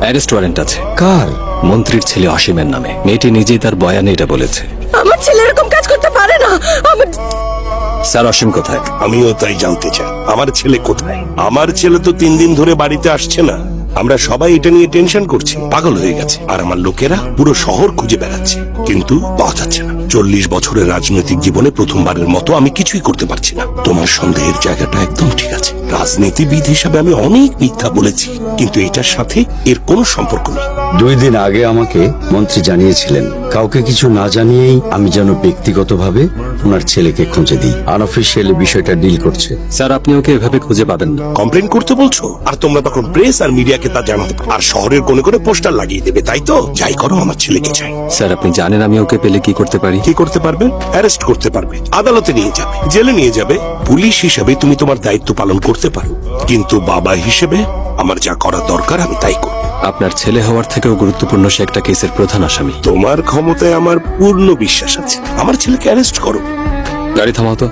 Arrest warrant আছে। কার? মন্ত্রীর ছেলে অসীমের নামে। মেয়েটি নিজেই তার বয়ানে এটা বলেছে। আমার ছেলে এরকম কাজ করতে পারে না। আমার স্যার, অসীম কোথায়? আমিও তাই জানতে চাই, আমার ছেলে কোথায়? আমার ছেলে তো 3 দিন ধরে বাড়িতে আসছে না। আমরা সবাই এটা নিয়ে টেনশন করছি, পাগল হয়ে গেছে। আর আমার লোকেরা পুরো শহর খুঁজে বেড়াচ্ছে, কিন্তু পাওয়া যাচ্ছে না। 40 বছরের রাজনৈতিক জীবনে প্রথমবারের মতো আমি কিছুই করতে পারছি না। তোমার সন্দেহের জায়গাটা একদম ঠিক আছে। রাজনীতিবিদ হিসাবে আমি অনেক মিথ্যা বলেছি, কিন্তু এটার সাথে এর কোনো সম্পর্ক নেই। 2 দিন আগে আমাকে মন্ত্রী জানিয়েছিলেন কাউকে কিছু না জানিয়েই আমি যেন ব্যক্তিগতভাবে ওনার ছেলেকে খুঁজে দিই। আনঅফিসিয়ালি বিষয়টা ডিল করছে। স্যার, আপনি ওকে এভাবে খুঁজে পাবেন না। কমপ্লেন করতে বলছো, আর তোমরা তখন প্রেস আর মিডিয়াকে তা জানাতে পারো, আর শহরের কোনে কোনে পোস্টার লাগিয়ে দেবে, তাই তো? যাই করো, আমার ছেলেকে চাই। স্যার, আপনি জানেন আমি ওকে পেলে কি করতে পারি? কি করতে পারবেন? অ্যারেস্ট করতে পারবে, আদালতে নিয়ে যাবে, জেলে নিয়ে যাবে। পুলিশ হিসেবে তুমি তোমার দায়িত্ব পালন করতে পারো, কিন্তু বাবা হিসেবে আমার যা করা দরকার আমি তাই করব। আপনার ছেলে হওয়ার থেকেও গুরুত্বপূর্ণ সে একটা কেসের প্রধান আসামি। তোমার ক্ষমতায় আমার পূর্ণ বিশ্বাস আছে। আমার ছেলেকে অ্যারেস্ট করো। গাড়ি থামাও তো।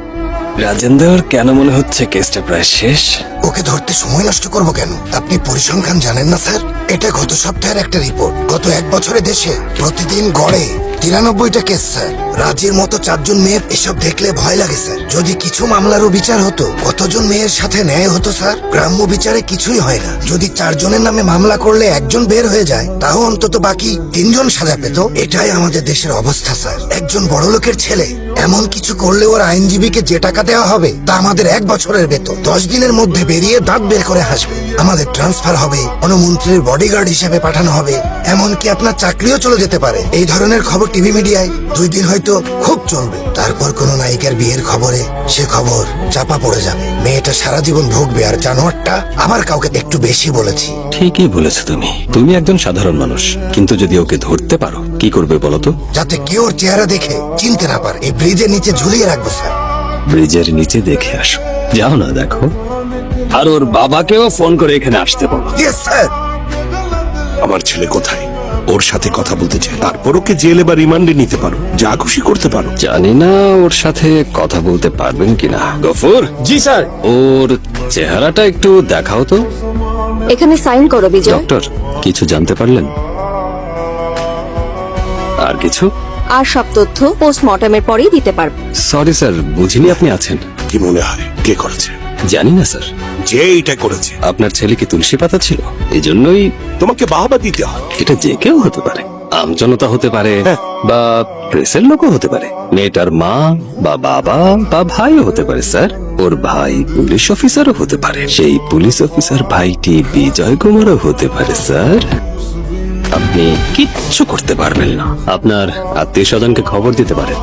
রাজেন্দ্র, কেন মনে হচ্ছে কেসটা প্রায় শেষ? ওকে ধরতে সময় নষ্ট করবো কেন? আপনি পরিসংখ্যান জানেন না স্যার? এটা গত সপ্তাহের একটা রিপোর্ট। গত 1 বছরে দেশে প্রতিদিন গড়ে 93টা কেস স্যার। রাজির মতো 4 জন মেয়ের এসব দেখলে ভয় লাগে স্যার। যদি কিছু মামলারও বিচার হতো, কতজন মেয়ের সাথে ন্যায় হতো স্যার? গ্রাম্য বিচারে কিছুই হয় না। যদি 4 জনের নামে মামলা করলে 1 জন বের হয়ে যায়, তাও অন্তত বাকি 3 জন সাজা পেত। এটাই আমাদের দেশের অবস্থা স্যার। একজন বড়লোকের ছেলে এমন কিছু করলে ওর আইনজীবীকে যে টাকা দেওয়া হবে তা আমাদের 1 বছরের বেতন। 10 দিনের মধ্যে বেরিয়ে দাঁত বের করে হাসবে। আমাদের ট্রান্সফার হবে, কোনো মন্ত্রীর বডিগার্ড হিসেবে পাঠানো হবে, এমনকি আপনার চাকরিও চলে যেতে পারে। এই ধরনের খবর টিভি মিডিয়ায় 2 দিন হয়তো খুব চলবে, তারপর কোনো নায়িকার বিয়ের খবরে সে খবর চাপা পড়ে যাবে। মেয়েটা সারা জীবন ভুগবে, আর জানোয়ারটা আবার কাউকে একটু বেশি বলেছি। ঠিকই বলেছো তুমি। তুমি একজন সাধারণ মানুষ, কিন্তু যদি ওকে ধরতে পারো, কি করবে বলো তো? যাতে কেউ ওর চেহারা দেখে চিনতে না পারে। এই ব্রিজের নিচে ঝুলিয়ে রাখবো স্যার। ব্রিজের নিচে দেখে আসো। যাও না, দেখো। আর ওর বাবাকেও ফোন করে এখানে আসতে বলো। Yes sir. আমার ছেলে কোথায়? ওর সাথে কথা বলতে চাই। তারপর ওকে জেলে বা রিমান্ডে নিতে পারো, যা খুশি করতে পারো। জানি না ওর সাথে কথা বলতে পারবেন কিনা। গফুর। জি স্যার। ওর চেহারাটা একটু দেখাও তো। এখানে সাইন করো বিজয়। ডক্টর, কিছু জানতে পারলেন? আর কিছু? আর সব তথ্য পোস্টমর্টমের পরেই দিতে পারবো। সরি স্যার, বুঝিনি আপনি আছেন। কি মনে হয় কে করেছে? জানি না স্যার। যে এটা করেছে আপনার ছেলে কি তুলসী পাতা ছিল? এই জন্যই। তোমাকে বাহবা দিতে হয়। এটা যে কেউ হতে পারে। আমজনতা হতে পারে, হ্যাঁ। বা প্রেসের লোকও হতে পারে। মেয়েটার মা বা বাবা বা ভাইও হতে পারে স্যার। ওর ভাই পুলিশ অফিসারও হতে পারে। সেই পুলিশ অফিসার ভাইটি বিজয় কুমারও হতে পারে স্যার। আপনি কিচ্ছু করতে পারবেন না। আপনার আত্মীয় স্বজনকে খবর দিতে পারেন।